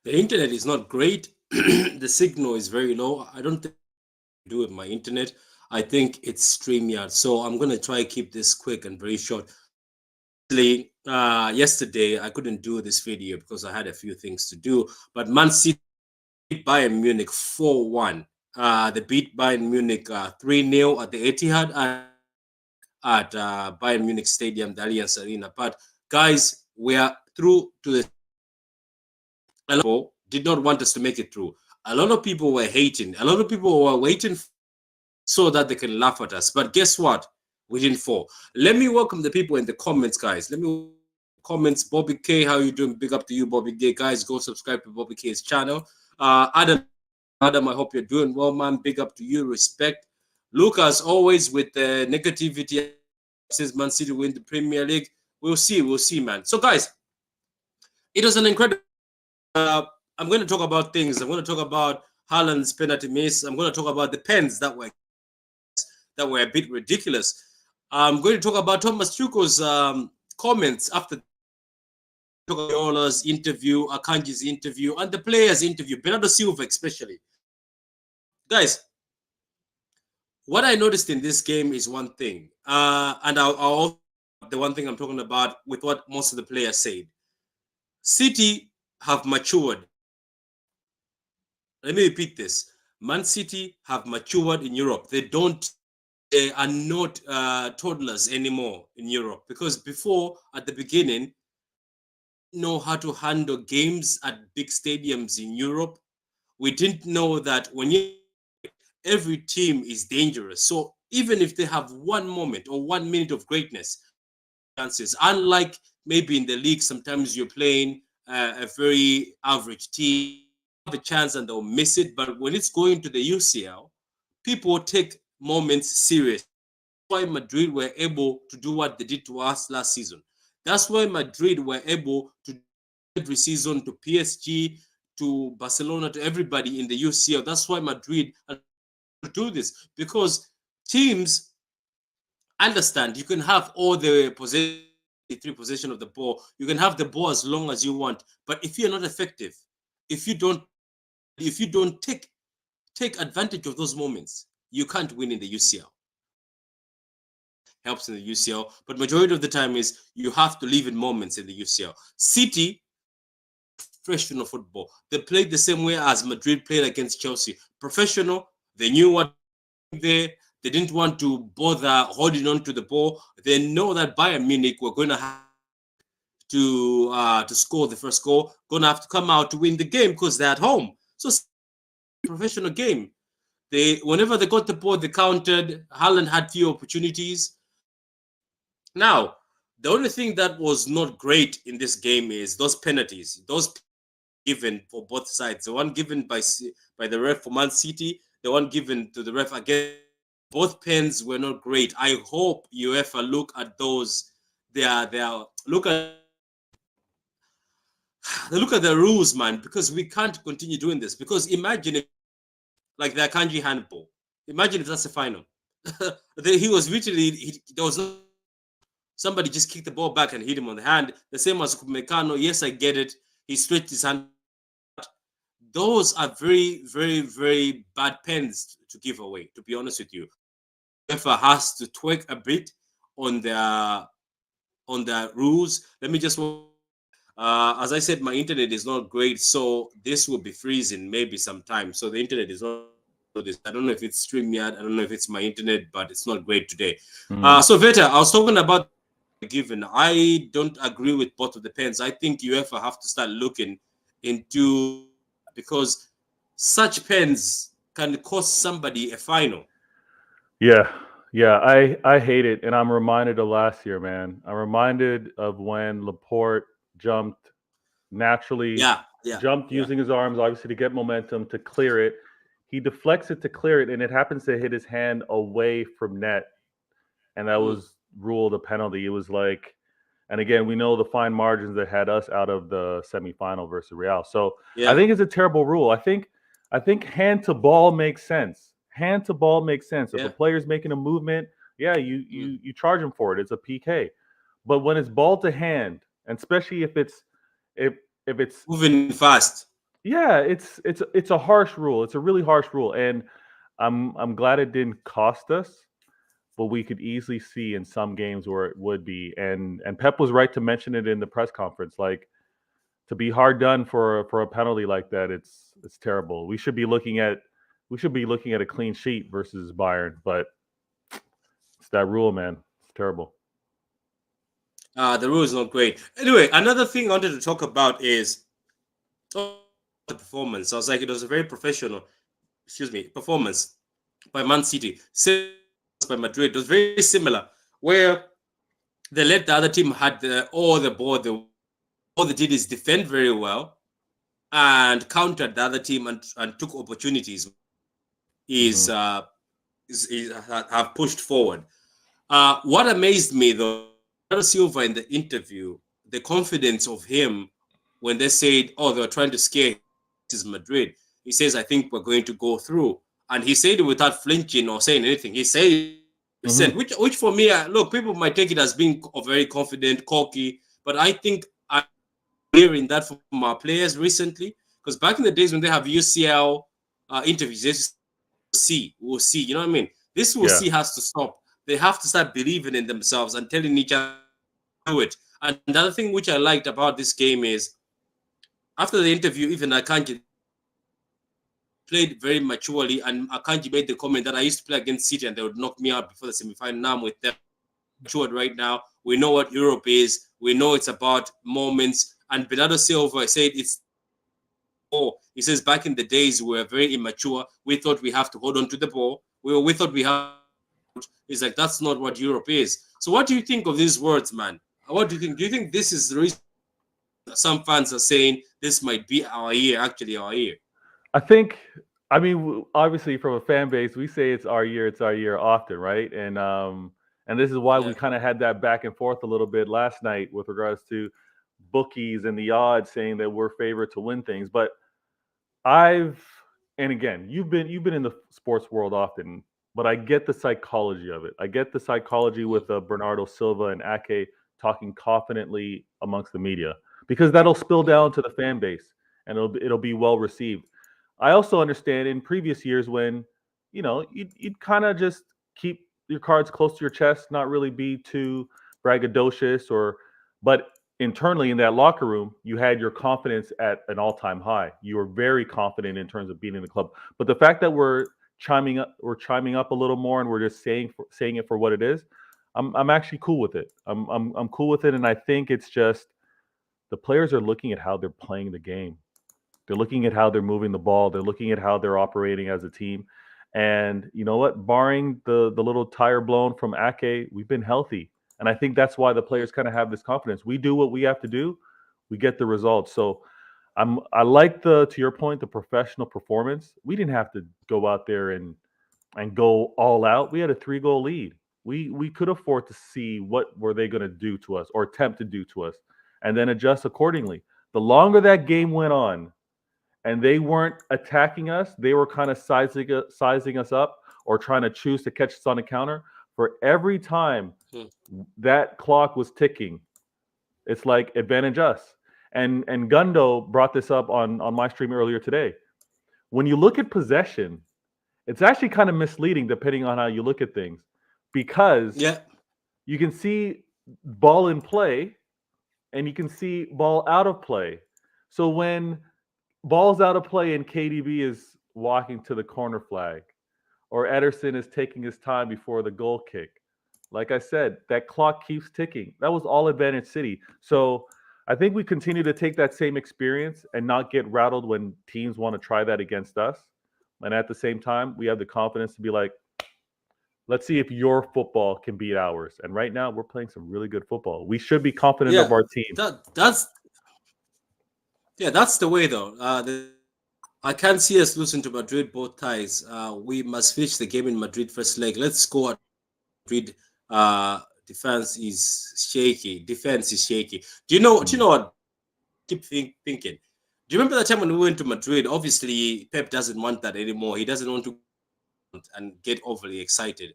The internet is not great. The signal is very low. I don't think I do with my internet. I think it's StreamYard. So I'm gonna try to keep this quick and very short. Yesterday I couldn't do this video because I had a few things to do. But Man City beat Bayern Munich 4-1. They beat Bayern Munich 3-0 at the Etihad and at Bayern Munich Stadium, the Allianz Arena. But guys, we are through to the. A lot of people did not want us to make it through. A lot of people were hating. A lot of people were waiting so that they can laugh at us. But guess what? We didn't fall. Let me welcome the people in the comments, guys. Let me comments. Bobby K, how you doing? Big up to you, Bobby K. Guys, go subscribe to Bobby K's channel. Adam, I hope you're doing well, man. Big up to you. Respect. Lucas, always with the negativity, says Man City win the Premier League. We'll see, man. So, guys, it was an incredible. I'm going to talk about things. I'm going to talk about Haaland's penalty miss. I'm going to talk about the pens that were a bit ridiculous. I'm going to talk about Thomas Tuchel's comments after Guardiola's interview, Akanji's interview, and the players' interview, Bernardo Silva especially. Guys, what I noticed in this game is one thing, and I'll the one thing I'm talking about with what most of the players said. City have matured. Let me repeat this. Man City have matured in Europe. They are not toddlers anymore in Europe, because before, at the beginning, know how to handle games at big stadiums in Europe. We didn't know that every team is dangerous. So even if they have one moment or 1 minute of greatness, chances. Unlike maybe in the league, sometimes you're playing a very average team, have a chance and they'll miss it. But when it's going to the UCL, people take moments serious. That's why Madrid were able to do what they did to us last season. That's why Madrid were able to do every season to PSG, to Barcelona, to everybody in the UCL. That's why Madrid do this, because teams understand you can have all the possession of the ball. You can have the ball as long as you want, but if you're not effective, if you don't take advantage of those moments, you can't win in the UCL. Helps in the UCL, but majority of the time is you have to leave in moments in the UCL. City, professional football. They played the same way as Madrid played against Chelsea. Professional. They knew what they didn't want to bother holding on to the ball. They know that Bayern Munich were going to have to score the first goal, going to have to come out to win the game because they're at home. So professional game. Whenever they got the ball, they countered. Haaland had few opportunities. Now, the only thing that was not great in this game is those penalties. Those given for both sides. The one given by the ref for Man City, the one given to the ref again. Both pens were not great. I hope UEFA look at those. They look at the rules, man, because we can't continue doing this. Because imagine if, like the Akanji handball, imagine if that's the final. He was literally there was no. Somebody just kicked the ball back and hit him on the hand. The same as Mekano. Yes, I get it. He stretched his hand. Those are very, very, very bad pens to give away, to be honest with you. UEFA has to tweak a bit on the rules. Let me just as I said, my internet is not great, so this will be freezing maybe sometime. So the internet is not this. I don't know if it's StreamYard, I don't know if it's my internet, but it's not great today. So Veta, I was talking about given. I don't agree with both of the pens. I think UEFA have to start looking into, because such pens can cost somebody a final. Yeah, I hate it, and I'm reminded of last year, man. I'm reminded of when Laporte jumped naturally, jumped using his arms, obviously to get momentum to clear it. He deflects it to clear it, and it happens to hit his hand away from net, and that was ruled a penalty. It was like, and again, we know the fine margins that had us out of the semifinal versus Real. So I think it's a terrible rule. I think hand to ball makes sense. Hand to ball makes sense. If a player's making a movement, you charge him for it. It's a PK. But when it's ball to hand, and especially if it's moving fast, Yeah, it's a harsh rule. It's a really harsh rule, and I'm glad it didn't cost us, but we could easily see in some games where it would be. And Pep was right to mention it in the press conference. Like, to be hard done for a penalty like that, it's terrible. We should be looking at a clean sheet versus Bayern, but it's that rule, man. It's terrible. The rule is not great. Anyway, another thing I wanted to talk about is the performance. I was like, it was a very professional, performance by Man City. Same by Madrid. It was very similar, where they let the other team had all the ball. All they did is defend very well and countered the other team and took opportunities. Is have pushed forward. What amazed me though, Silva in the interview, the confidence of him when they said, "Oh, they were trying to scare this is Madrid." He says, "I think we're going to go through," and he said it without flinching or saying anything. He said, which for me, look, people might take it as being very confident, cocky, but I think I'm hearing that from our players recently, because back in the days when they have UCL interviews, they just we'll see. You know what I mean? This will see has to stop. They have to start believing in themselves and telling each other to do it. And another thing which I liked about this game is after the interview, even Akanji played very maturely, and Akanji made the comment that I used to play against City and they would knock me out before the semi-final. Now I'm with them. Matured right now. We know what Europe is. We know it's about moments. And Bernardo Silva said it's he says back in the days we were very immature. We thought we have to hold on to the ball. We thought we have. It's like that's not what Europe is. So what do you think of these words, man? What do you think? Do you think this is the reason some fans are saying this might be our year, actually our year? I think, I mean, obviously from a fan base, we say it's our year often, right? And this is why we kind of had that back and forth a little bit last night with regards to bookies and the odds saying that we're favored to win things. But and again, you've been in the sports world often, but I get the psychology of it. I get the psychology with Bernardo Silva and Ake talking confidently amongst the media, because that'll spill down to the fan base and it'll be well received. I also understand in previous years when, you'd kind of just keep your cards close to your chest, not really be too braggadocious but internally in that locker room, you had your confidence at an all-time high. You were very confident in terms of beating the club. But the fact that we're chiming up a little more and we're just saying it for what it is, I'm actually cool with it. I'm cool with it, and I think it's just the players are looking at how they're playing the game. They're looking at how they're moving the ball. They're looking at how they're operating as a team. And you know what? Barring the little tire blown from Ake, we've been healthy. And I think that's why the players kind of have this confidence. We do what we have to do. We get the results. So I like to your point, the professional performance. We didn't have to go out there and go all out. We had a 3-goal lead. We could afford to see what were they going to do to us or attempt to do to us and then adjust accordingly. The longer that game went on, and they weren't attacking us, they were kind of sizing us up or trying to choose to catch us on a counter. For every time that clock was ticking, it's like advantage us. And Gundo brought this up on my stream earlier today. When you look at possession, it's actually kind of misleading depending on how you look at things, because you can see ball in play and you can see ball out of play. So when ball's out of play and KDB is walking to the corner flag, or Ederson is taking his time before the goal kick, like I said, that clock keeps ticking. That was all advantage City. So I think we continue to take that same experience and not get rattled when teams want to try that against us. And at the same time, we have the confidence to be like, let's see if your football can beat ours. And right now, we're playing some really good football. We should be confident of our team. That's the way, though. I can't see us losing to Madrid both ties. We must finish the game in Madrid first leg. Let's score. Madrid defense is shaky. Do you know what? I keep thinking. Do you remember the time when we went to Madrid? Obviously, Pep doesn't want that anymore. He doesn't want to and get overly excited.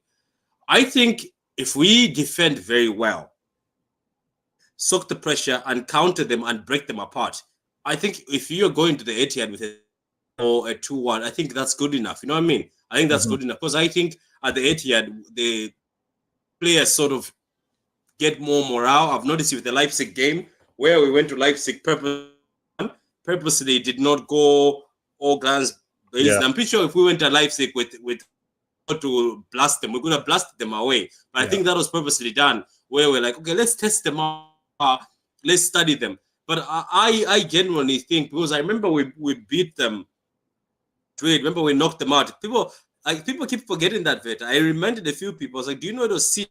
I think if we defend very well, soak the pressure and counter them and break them apart, I think if you're going to the Etihad with a 2-1, I think that's good enough. You know what I mean? I think that's good enough because I think at the Etihad the players sort of get more morale. I've noticed with the Leipzig game where we went to Leipzig purposely did not go all guns blazing. I'm pretty sure if we went to Leipzig with to blast them, we're gonna blast them away. But I think that was purposely done where we're like, okay, let's test them out, let's study them. But I genuinely think, because I remember we beat them. Remember we knocked them out. People keep forgetting that, vet. I reminded a few people. I was like, do you know it was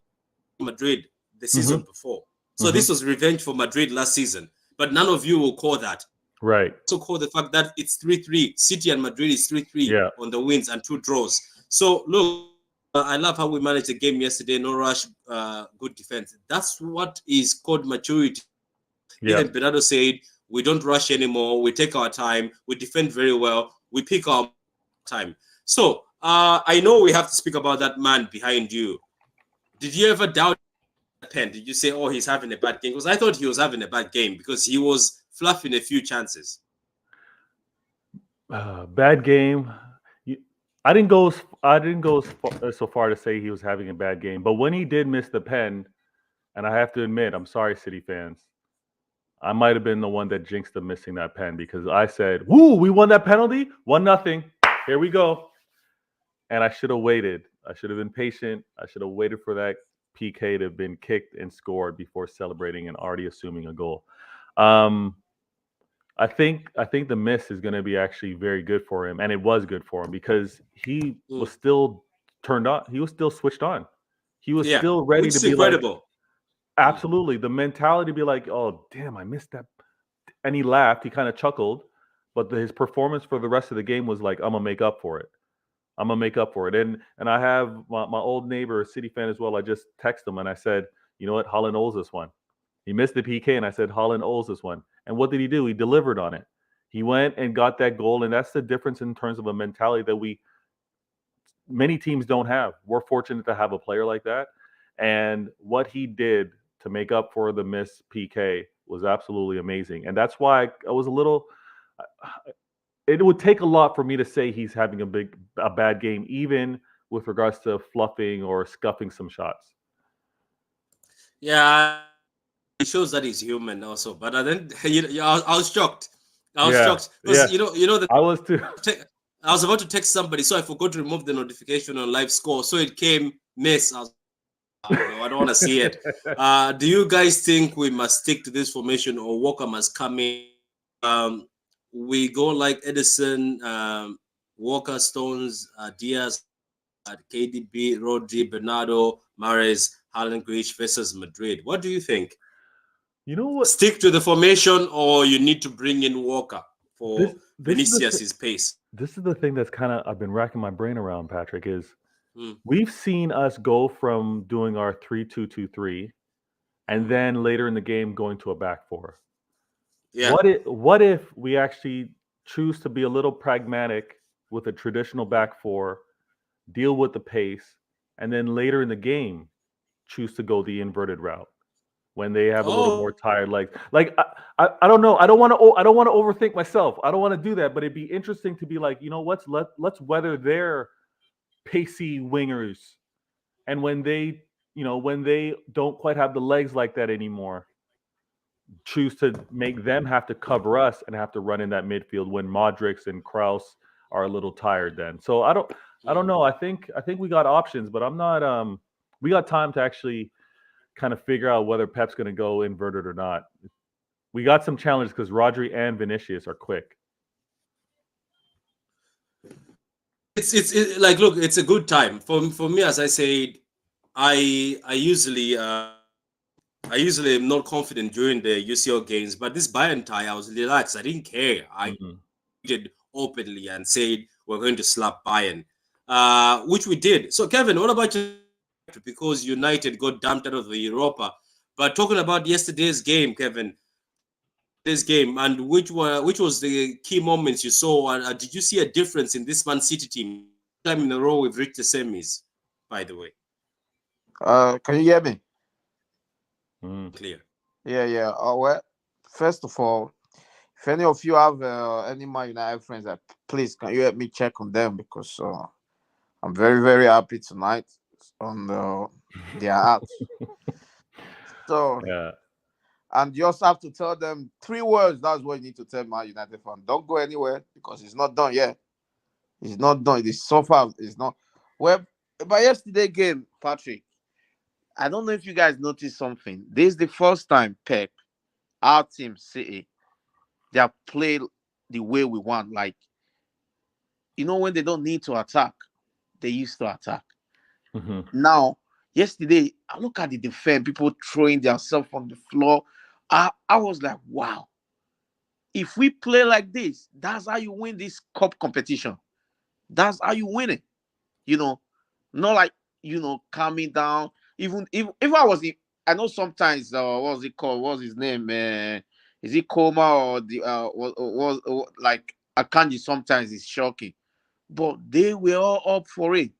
Madrid the season before? So this was revenge for Madrid last season. But none of you will call that. Right. Also call the fact that it's 3-3. City and Madrid is 3-3 on the wins and 2 draws. So look, I love how we managed the game yesterday. No rush, good defense. That's what is called maturity. Even Bernardo said, we don't rush anymore. We take our time. We defend very well. We pick our time. So I know we have to speak about that man behind you. Did you ever doubt that pen? Did you say, oh, he's having a bad game? Because I thought he was having a bad game because he was fluffing a few chances. Bad game. I didn't go so far to say he was having a bad game, but when he did miss the pen, and I have to admit, I'm sorry, City fans, I might have been the one that jinxed him missing that pen because I said, "Woo, we won that penalty, 1-0. Here we go." And I should have waited. I should have been patient. I should have waited for that PK to have been kicked and scored before celebrating and already assuming a goal. I think the miss is going to be actually very good for him, and it was good for him because he was still turned on. He was still switched on. He was still ready to be incredible. Like, absolutely, the mentality to be like, "Oh, damn, I missed that," and he laughed. He kind of chuckled, but his performance for the rest of the game was like, "I'm gonna make up for it. I'm gonna make up for it." And I have my old neighbor, a City fan as well. I just texted him and I said, "You know what? Haaland owes this one." He missed the PK, and I said, Haaland owes this one. And what did he do? He delivered on it. He went and got that goal, and that's the difference in terms of a mentality that many teams don't have. We're fortunate to have a player like that. And what he did to make up for the missed PK was absolutely amazing. And that's why I was a little – it would take a lot for me to say he's having a bad game, even with regards to fluffing or scuffing some shots. Yeah. It shows that he's human also, but then I was shocked. I was shocked because you know that I was too. I was about to text somebody, so I forgot to remove the notification on live score, so it came miss. I was no, I don't want to see it. Do you guys think we must stick to this formation or Walker must come in? We go like Edison, Walker, Stones, Diaz, KDB, Rodri, Bernardo, Mahrez, Haaland, Grealish versus Madrid. What do you think? You know what? Stick to the formation, or you need to bring in Walker for Vinicius' pace. This is the thing that's kind of I've been racking my brain around, Patrick, is we've seen us go from doing our 3-2-2-3 and then later in the game going to a back four. Yeah. What if we actually choose to be a little pragmatic with a traditional back four, deal with the pace, and then later in the game choose to go the inverted route when they have a little more tired legs. Like I don't know. I don't want to overthink myself. I don't want to do that. But it'd be interesting to be like, you know what? Let's weather their pacey wingers, and when they don't quite have the legs like that anymore, choose to make them have to cover us and have to run in that midfield when Modric and Kroos are a little tired. Then, so I don't know. I think we got options, but I'm not. We got time to actually kind of figure out whether Pep's going to go inverted or not. We got some challenges because Rodri and Vinicius are quick. It's like, look, it's a good time for me. As I said, I usually am not confident during the UCL games, but this Bayern tie, I was relaxed. I didn't care. I did openly and said we're going to slap Bayern, which we did. So, Kevin, what about you? Because United got dumped out of the Europa. But talking about yesterday's game, Kevin, this game, and which was the key moments you saw? Did you see a difference in this Man City team? Time in a row we've reached the semis, by the way. Can you hear me? Clear. Yeah. Well, first of all, if any of you have any Man United friends, please can you help me check on them because I'm very very happy tonight on their art. So Yeah. and you also have to tell them 3 words. That's what you need to tell Man United fan. Don't go anywhere because it's not done yet. It's not done. It is so far. It's not. Well, by yesterday game, Patrick, I don't know if you guys noticed something. This is the first time Pep, our team, City, they have played the way we want. Like, when they don't need to attack, they used to attack. Mm-hmm. Now, yesterday, I look at the defense, people throwing themselves on the floor. I was like, wow. If we play like this, that's how you win this cup competition. That's how you win it. Not like, calming down. Even if I was in, I know sometimes, what was it called? What's his name? Is it Coma or the was like Akanji? Sometimes it's shocking, but they were all up for it.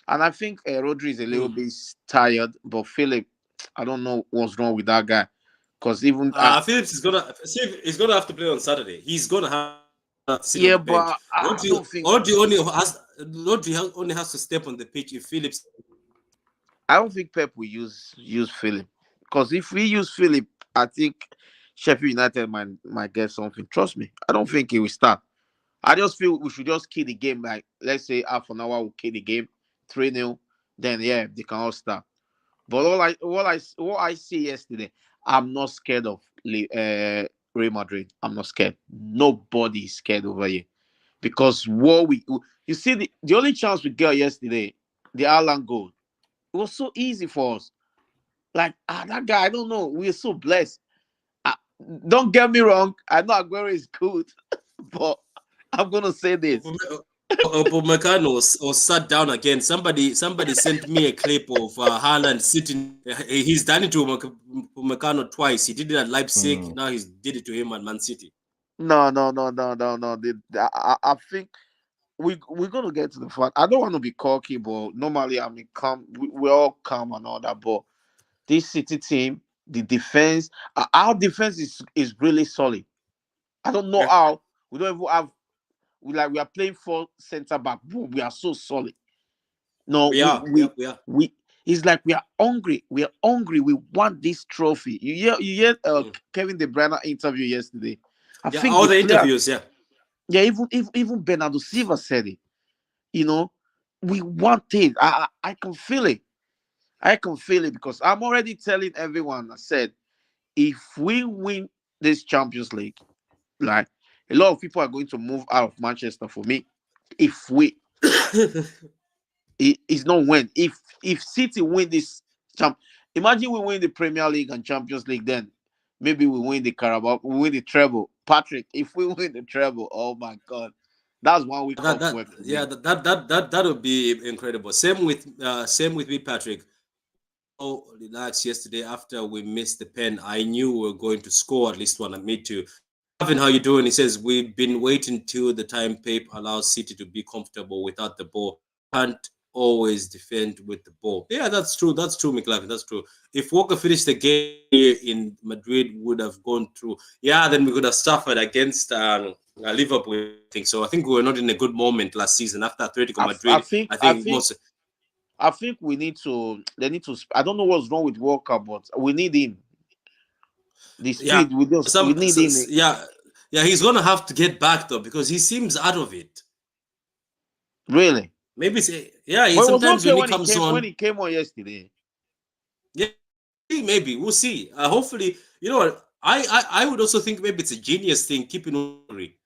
And I think Rodri is a little bit tired, but Philip, I don't know what's wrong with that guy, because even Phillips he's gonna have to play on Saturday. He's gonna have to sit on the bench. but I don't think Rodri only has to step on the pitch if Phillips. I don't think Pep will use Philip, because if we use Philip, I think Sheffield United might get something. Trust me, I don't think he will start. I just feel we should just kill the game. Like, let's say half an hour, we'll kill the game, 3-0. Then yeah, they can all start. But what I see yesterday, I'm not scared of Real Madrid. I'm not scared. Nobody is scared over here, because you see the only chance we got yesterday, the Haaland goal, it was so easy for us. Like, that guy, I don't know. We're so blessed. Don't get me wrong. I know Aguero is good, but I'm gonna say this. Upamecano was sat down again. Somebody sent me a clip of Haaland sitting. He's done it to Upamecano twice. He did it at Leipzig. Now he did it to him at Man City. No. I think we're gonna get to the fact. I don't want to be cocky, but normally I mean, calm. We're all calm and all that. But this City team, the defense, our defense is really solid. I don't know how we don't even have. We are playing 4 center back. But we are so solid. No, we. It's like we are hungry. We are hungry. We want this trophy. You hear Kevin De Bruyne interview yesterday. I think all the interviews, yeah. Even Bernardo Silva said it. We want it. I can feel it. I can feel it, because I'm already telling everyone. I said, if we win this Champions League, like, a lot of people are going to move out of Manchester for me. If we, it's not when. If City win this imagine we win the Premier League and Champions League, then maybe we win the Carabao, we win the treble. Patrick, if we win the treble, oh my God, that's one week off work. That would be incredible. Same with me, Patrick. Oh, relax. Yesterday, after we missed the pen, I knew we were going to score at least one. And me too. How you doing? He says we've been waiting till the time Pep allows City to be comfortable without the ball. Can't always defend with the ball. Yeah, that's true. That's true, McLaren. That's true. If Walker finished the game here in Madrid, would have gone through. Yeah, then we could have suffered against Liverpool. I think so. I think we were not in a good moment last season after Atletico Madrid. I think we need to. They need to. I don't know what's wrong with Walker, but we need him. The speed we need him. Yeah. He's gonna have to get back though, because he seems out of it. Really? Maybe sometimes when he comes on. When he came on yesterday. Yeah, maybe we'll see. Hopefully, you know what? I would also think maybe it's a genius thing, keeping hungry,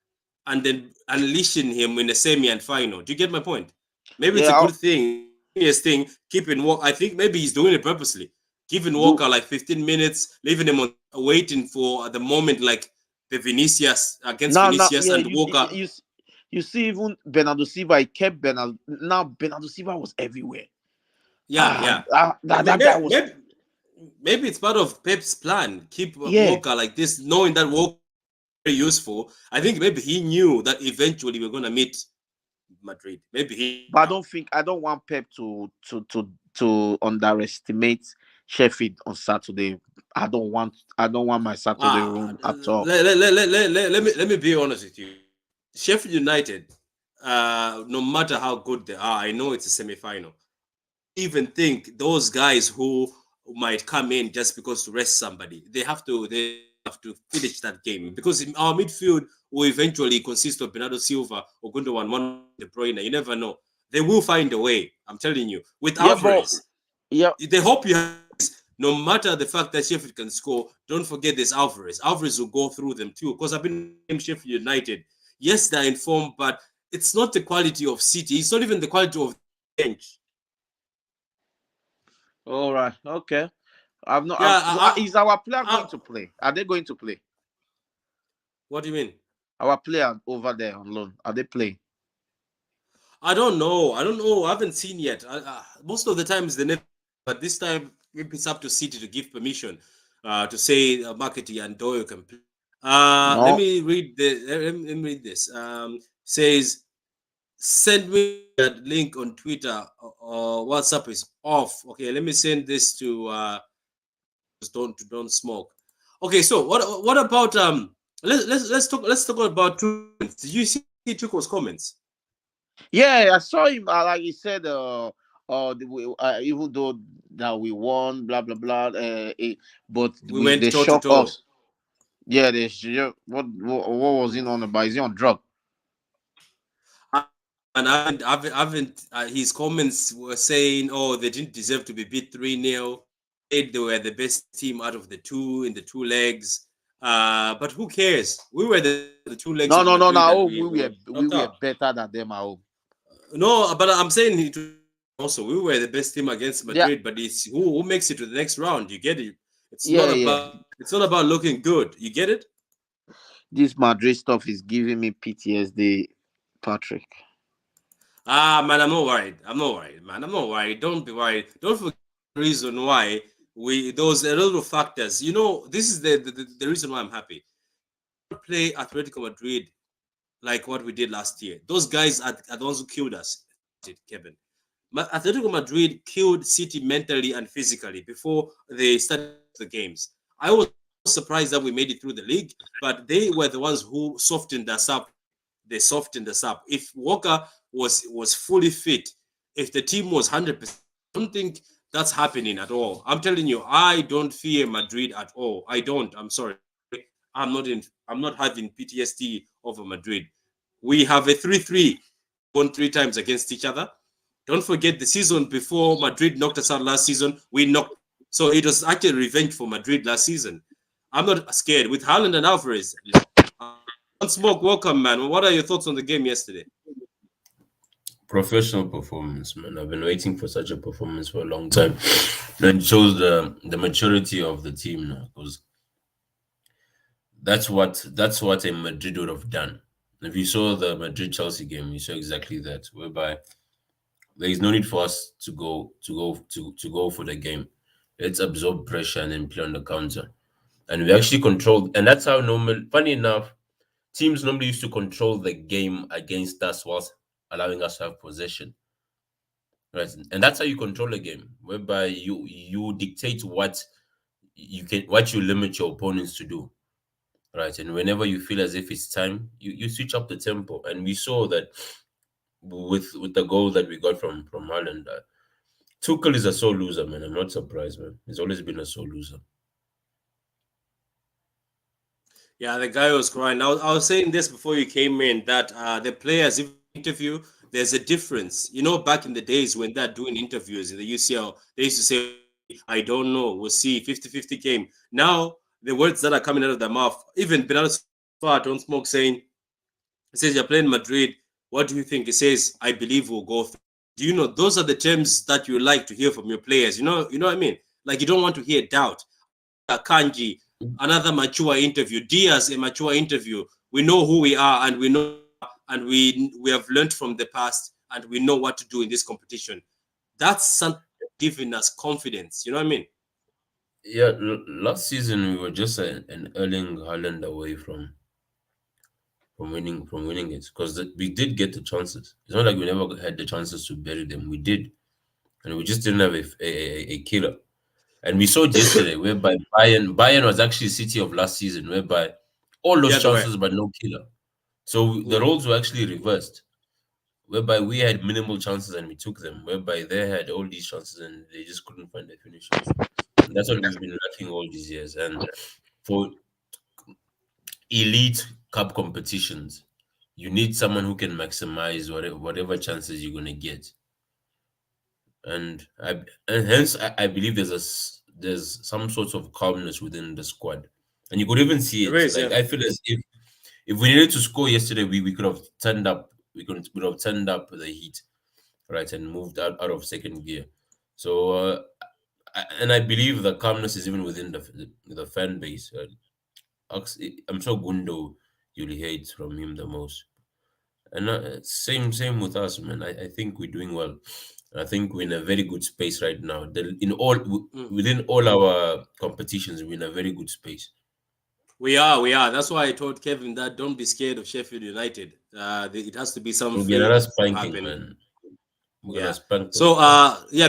and then unleashing him in the semi and final. Do you get my point? Maybe it's a good thing. Genius thing, keeping Walker. I think maybe he's doing it purposely, giving Walker like 15 minutes, leaving him on, waiting for the moment, like the Vinicius against Vinicius and Walker. You see, even Bernardo Silva, he kept Bernardo. Now Bernardo Silva was everywhere. That guy was. Maybe it's part of Pep's plan. Keep Walker like this, knowing that Walker is very useful. I think maybe he knew that eventually we're gonna meet Madrid. But I don't want Pep to underestimate Sheffield on Saturday. I don't want my Saturday run at all. Let me be honest with you. Sheffield United, no matter how good they are, I know it's a semi-final. Even think those guys who might come in just because to rest somebody, they have to finish that game, because in our midfield will eventually consist of Bernardo Silva or Gundogan, one De Bruyne. You never know. They will find a way. I'm telling you. With Alvarez, they hope you have. No matter the fact that Sheffield can score, don't forget this Alvarez. Alvarez will go through them too, because I've been in Sheffield United. Yes, they're in form, but it's not the quality of City. It's not even the quality of the bench. All right. Okay. I've not. Is our player going to play? Are they going to play? What do you mean? Our player over there on loan, are they playing? I don't know. I haven't seen yet. Most of the times they never, but this time maybe it's up to City to give permission to say Marketing and Doyle can play. No. Let me read this. Says, send me that link on Twitter or WhatsApp is off. Okay, let me send this to don't smoke. Okay, so what about let's talk about Tuchel. Did you see Tuchel's comments? Yeah, I saw him. Like he said, even though that we won, blah blah blah, but they shocked us. Yeah, what was he on about? Is he on drug? And I haven't his comments were saying, oh, they didn't deserve to be beat 3-0. They were the best team out of the two in the two legs. But who cares? We were the two legs. No. We were better than them at home. No, but I'm saying it also. We were the best team against Madrid, but it's who makes it to the next round. You get it? It's not about looking good. You get it? This Madrid stuff is giving me PTSD, Patrick. Man, I'm not worried. Man. I'm not worried. Don't be worried. Don't forget the reason why those a lot of factors. You know, this is the reason why I'm happy. Play Atletico Madrid like what we did last year. Those guys are the ones who killed us, Kevin. Atletico Madrid killed City mentally and physically before they started the games. I was surprised that we made it through the league, but they were the ones who softened us up. They softened us up. If Walker was fully fit, if the team was 100%, I don't think that's happening at all. I'm telling you, I don't fear Madrid at all. I don't. I'm sorry. I'm not having PTSD over Madrid. We have a 3-3, won 3 times against each other. Don't forget the season before Madrid knocked us out last season. We knocked. So it was actually revenge for Madrid last season. I'm not scared. With Haaland and Alvarez, Smoke, welcome, man. What are your thoughts on the game yesterday? Professional performance, man. I've been waiting for such a performance for a long time. And it shows the maturity of the team now, because that's what a Madrid would have done. If you saw the Madrid Chelsea game, you saw exactly that, whereby there is no need for us to go for the game. Let's absorb pressure and then play on the counter. And we actually controlled, and that's how funny enough, teams normally used to control the game against us whilst allowing us to have possession. Right. And that's how you control a game, whereby you dictate what you limit your opponents to do. Right. And whenever you feel as if it's time, you switch up the tempo. And we saw that with the goal that we got from Haaland. Tuchel is a sore loser, man. I'm not surprised, man. He's always been a sore loser. Yeah, the guy was crying. I was saying this before you came in, that the players interview, there's a difference. You know, back in the days when they're doing interviews in the UCL, they used to say, I don't know, we'll see, 50-50 game. Now, the words that are coming out of their mouth, even Bernardo Silva, don't smoke, saying, he says, you're playing Madrid, what do you think? He says, I believe we'll go through. Do you know, those are the terms that you like to hear from your players. You know what I mean? Like, you don't want to hear doubt. Kanji, another mature interview. Diaz, a mature interview. We know who we are, and we know, and we have learned from the past, and we know what to do in this competition. That's something giving us confidence. You know what I mean? Yeah, last season we were just an Erling Haaland away from winning it, because we did get the chances. It's not like we never had the chances to bury them. We did, and we just didn't have a killer. And we saw it yesterday, whereby Bayern was actually City of last season, whereby all those chances but no killer. So the roles were actually reversed, whereby we had minimal chances and we took them, whereby they had all these chances and they just couldn't find their finishers. And that's what we've been lacking all these years. And for elite cup competitions, you need someone who can maximize whatever chances you're gonna get. And hence I believe there's some sort of calmness within the squad, and you could even see it. Like I feel as if we needed to score yesterday, we could have turned up. We could have turned up the heat, right, and moved out of second gear. So and I believe the calmness is even within the fan base. I'm sure Gundo you'll hate from him the most. And same with us, man. I think we're doing well. I think we're in a very good space right now. Within all our competitions, we're in a very good space. We are. That's why I told Kevin that don't be scared of Sheffield United. It has to be some spanking, man. Yeah. So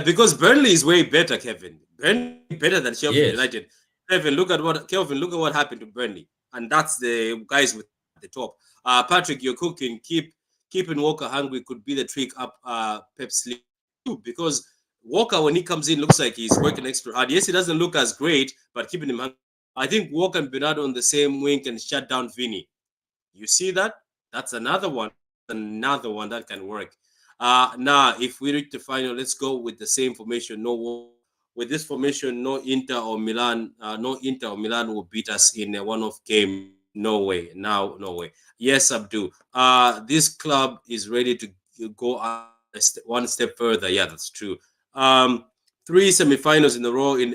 because Burnley is way better, Kevin. Burnley better than Sheffield United. Kevin, look at what happened to Burnley, and that's the guys with the top. Patrick, you're cooking. Keeping Walker hungry could be the trick up Pep's sleeve too, because Walker, when he comes in, looks like he's working extra hard. Yes, he doesn't look as great, but keeping him hungry. I think Walker and Bernardo on the same wing can shut down Vinny. You see that? That's another one that can work. Now, if we reach the final, let's go with the same formation. With this formation, no Inter or Milan will beat us in a one-off game. No way. No way. Yes, Abdu. This club is ready to go one step further. Yeah, that's true. 3 semifinals in a row in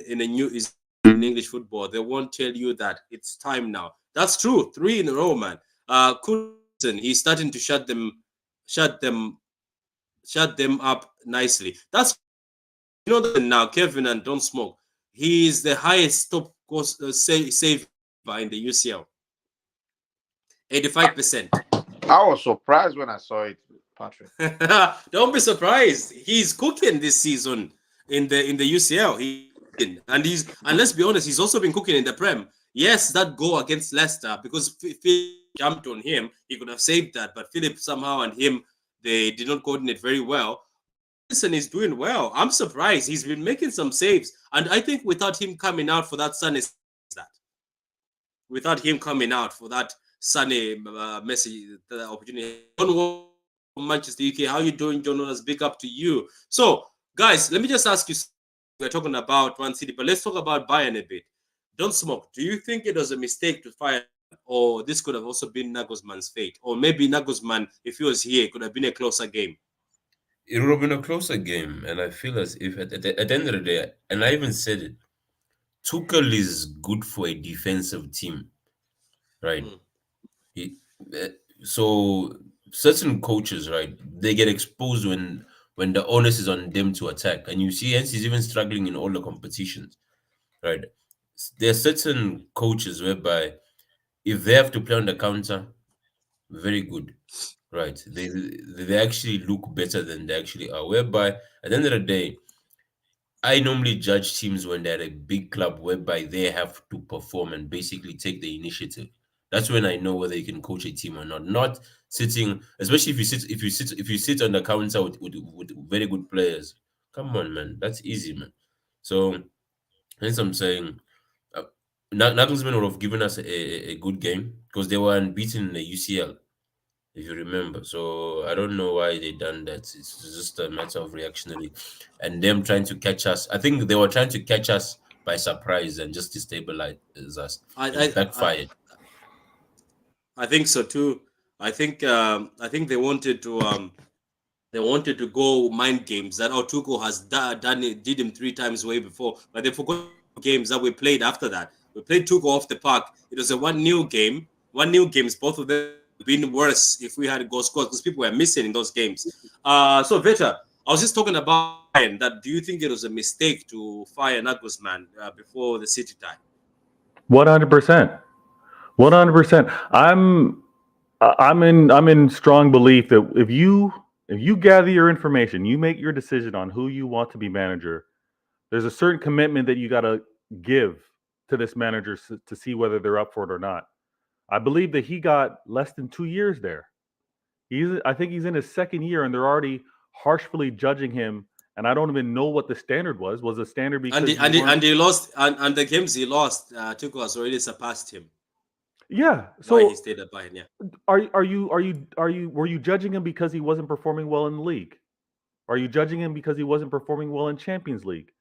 English football. They won't tell you that it's time now. That's true. 3 in a row, man. He's starting to shut them up nicely. That's that now, Kevin, and don't smoke. He is the highest top save in the UCL. 85%. I was surprised when I saw it, Patrick. Don't be surprised. He's cooking this season in the UCL. And let's be honest, he's also been cooking in the Prem. Yes, that goal against Leicester, because Philip jumped on him, he could have saved that, but Philip somehow and him, they did not coordinate very well. Listen, he's doing well. I'm surprised. He's been making some saves, and I think without him coming out for that Sunny Messi opportunity. John Manchester UK, how you doing, John? Let's big up to you. So, guys, let me just ask you. We're talking about Man City, but let's talk about Bayern a bit. Don't smoke. Do you think it was a mistake to fire, or this could have also been Nagelsmann's fate, or maybe Nagelsmann, if he was here, it could have been a closer game? It would have been a closer game, and I feel as if at the end of the day, and I even said it, Tuchel is good for a defensive team, right? So certain coaches, right, they get exposed when the onus is on them to attack, and you see, hence he's even struggling in all the competitions, right? There are certain coaches whereby if they have to play on the counter, very good. Right, they actually look better than they actually are. Whereby at the end of the day, I normally judge teams when they're a big club, whereby they have to perform and basically take the initiative. That's when I know whether you can coach a team or not. Not sitting, especially if you sit on the counter with very good players. Come on, man, that's easy, man. So hence I'm saying, Nagelsmann would have given us a good game because they were unbeaten in the UCL. If you remember. So I don't know why they done that. It's just a matter of reactionary and them trying to catch us. I think they were trying to catch us by surprise and just destabilize us. It backfired. I think so too. I think they wanted to go mind games that Tuchel has did him 3 times way before, but they forgot games that we played after that. We played Tuchel off the park. It was a 1-0 game. 1-0 games, both of them been worse if we had goal scores because people were missing in those games. So Veta, I was just talking about that. Do you think it was a mistake to fire Nagelsmann before the City time? 100%. 100%. I'm in strong belief that if you gather your information, you make your decision on who you want to be manager, There's a certain commitment that you got to give to this manager to see whether they're up for it or not. I believe that he got less than 2 years there. I think he's in his second year, and they're already harshly judging him. And I don't even know what the standard was. Was the standard because he lost, and the games he lost, Tuchel has already surpassed him. Yeah. So why he stayed at Bayern? Yeah. Were you judging him because he wasn't performing well in the league? Are you judging him because he wasn't performing well in Champions League?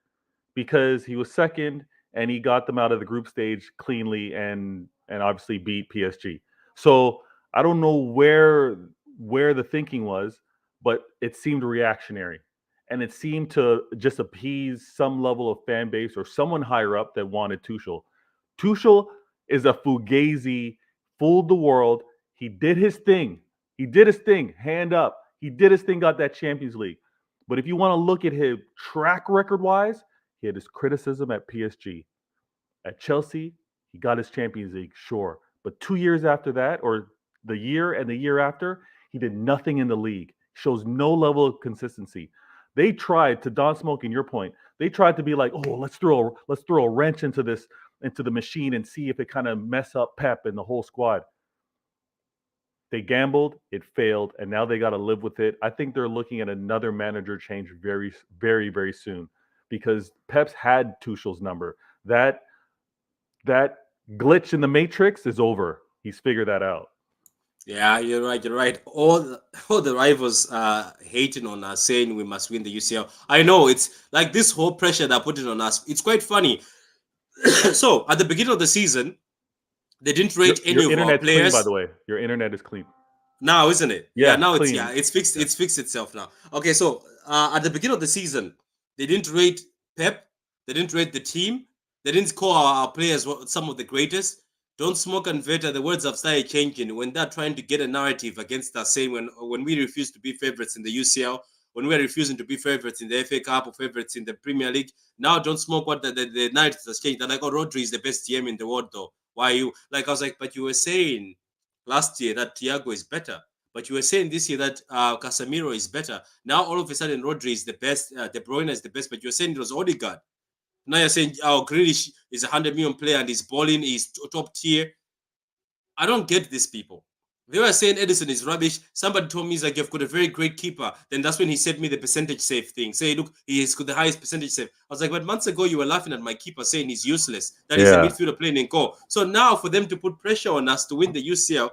Because he was second and he got them out of the group stage cleanly and obviously beat PSG. So I don't know where the thinking was, but it seemed reactionary. And it seemed to just appease some level of fan base or someone higher up that wanted Tuchel. Tuchel is a fugazi, fooled the world. He did his thing. Hand up. He did his thing, got that Champions League. But if you want to look at his track record-wise, he had his criticism at PSG. At Chelsea, he got his Champions League, sure. But 2 years after that, or the year and the year after, he did nothing in the league. Shows no level of consistency. They tried, to Don Smoke and your point, they tried to be like, oh, let's throw a wrench into the machine and see if it kind of mess up Pep and the whole squad. They gambled, it failed, and now they got to live with it. I think they're looking at another manager change very, very, very soon because Pep's had Tuchel's number. That glitch in the matrix is over. He's figured that out. Yeah, you're right. All the rivals hating on us, saying we must win the UCL. I know it's like this whole pressure they're putting on us. It's quite funny. So at the beginning of the season, they didn't rate any of our players. Clean, by the way, your internet is clean now, isn't it? Yeah, now clean. It's fixed. It's fixed itself now. Okay, so at the beginning of the season, they didn't rate Pep. They didn't rate the team. They didn't call our players some of the greatest. Don't Smoke and Veta, the words have started changing when they're trying to get a narrative against us, saying when we refuse to be favorites in the UCL, when we're refusing to be favorites in the FA Cup or favorites in the Premier League. Now Don't Smoke, what the narrative has changed. They're like, oh, Rodri is the best TM in the world, though. Why are you? Like, I was like, but you were saying last year that Thiago is better. But you were saying this year that Casemiro is better. Now, all of a sudden, Rodri is the best. De Bruyne is the best. But you're saying it was Odegaard. Now you're saying, Grealish is a 100 million player and he's balling, he's top tier. I don't get these people. They were saying Edison is rubbish. Somebody told me he's like, you've got a very great keeper. Then that's when he sent me the percentage save thing. Say, look, he's got the highest percentage save. I was like, but months ago you were laughing at my keeper saying he's useless. That is a midfielder playing in goal. So now for them to put pressure on us to win the UCL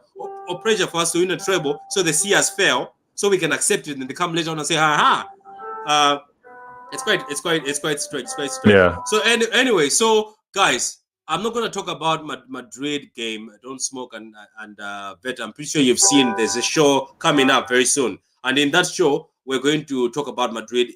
or pressure for us to win a treble so they see us fail so we can accept it and they come later on and say, it's quite strange. Yeah. So anyway, so guys, I'm not going to talk about Madrid game. Don't Smoke and Bet. I'm pretty sure you've seen there's a show coming up very soon. And in that show, we're going to talk about Madrid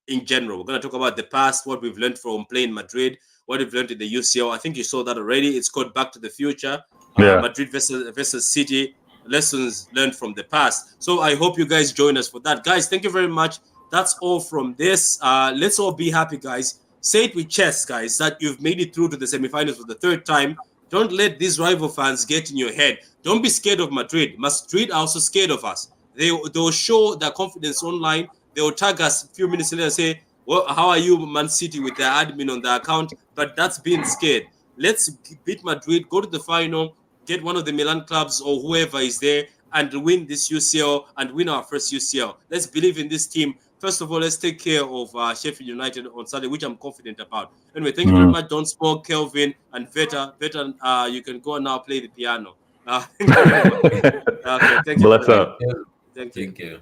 in general. We're going to talk about the past, what we've learned from playing Madrid, what we've learned in the UCL. I think you saw that already. It's called Back to the Future. Madrid versus City, lessons learned from the past. So I hope you guys join us for that. Guys, thank you very much. That's all from this. Let's all be happy, guys. Say it with chest, guys, that you've made it through to the semifinals for the third time. Don't let these rival fans get in your head. Don't be scared of Madrid. Madrid are also scared of us. They'll show their confidence online. They'll tag us a few minutes later and say, well, how are you, Man City, with their admin on the account? But that's being scared. Let's beat Madrid, go to the final, get one of the Milan clubs or whoever is there, and win this UCL and win our first UCL. Let's believe in this team. First of all, let's take care of Sheffield United on Saturday, which I'm confident about. Anyway, thank you very much, Don Smoke, Kelvin, and Veta. Veta, you can go now play the piano. Okay, thank you. Bless up. Thank you.